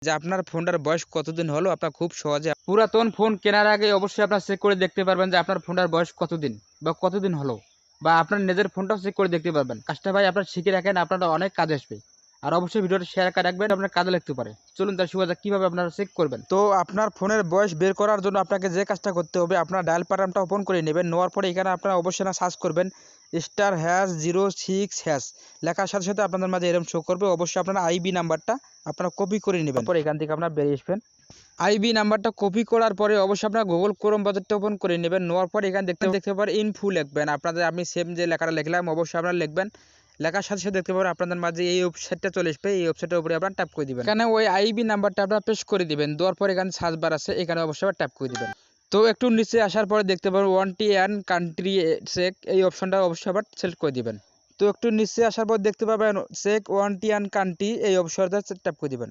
যে আপনার ফোনটার বয়স কতদিন হলো। আপনার খুব সহজে পুরাতন ফোন কেনার আগে অবশ্যই আপনার চেক করে দেখতে পারবেন যে আপনার ফোনটার বয়স কতদিন বা কতদিন হলো, বা আপনার নিজের ফোনটাও চেক করে দেখতে পারবেন। কাজটা ভাই আপনার শিখে রাখেন, আপনারা অনেক কাজে আসবে। আর অবশ্যই ভিডিওটা শেয়ার করে রাখবেন, আপনার কাজে লাগতে পারে। চলুন তার শুরু কিভাবে আপনারা চেক করবেন। তো আপনার ফোনের বয়স বের করার জন্য আপনাকে যে কাজটা করতে হবে, আপনার ডায়াল প্যাটার্নটা ওপেন করে নেবেন। নেওয়ার পরে এখানে আপনারা অবশ্যই না সার্চ করবেন *#06# লেখার সাথে সাথে আপনাদের মাঝে এরকম শো করবে। অবশ্যই আপনারা আইবি নাম্বারটা আপনারা কপি করে নেবেন। তারপর এখান থেকে আপনারা বেরিয়ে আসবেন। আইবি নাম্বারটা কপি করার পরে অবশ্যই আপনারা গুগল ক্রোম ব্রাউজারটা ওপেন করে নেবেন। নেওয়ার পরে এখানে দেখতে পারেন ইনফু লিখবেন। আপনাদের আমি সেম যে লেখাটা লিখলাম অবশ্যই আপনারা লিখবেন। লেখার সাথে সাথে দেখতে পাবেন আপনাদের মাঝে এই ওয়েবসাইটটা চলে আসবে। এই ওয়েবসাইটের উপরে আপনারা ট্যাপ করে দিবেন। এখানে ওই আইবি নাম্বারটা আপনারা পেস্ট করে দিবেন। দেওয়ার পরে এখানে সার্চ বার আছে, এখানে অবশ্যই আবার ট্যাপ করে দিবেন। তো একটু নিচে আসার পরে দেখতে পাবেন ওয়ারেন্টি অ্যান্ড কান্ট্রি চেক, এই অপশনটা অবশ্যই আবার সিলেক্ট করে দিবেন। তো একটু নিচে আসার পর দেখতে পাবেন চেক ওয়ারেন্টি অ্যান্ড কান্ট্রি, এই অপশনটা ট্যাপ করে দিবেন।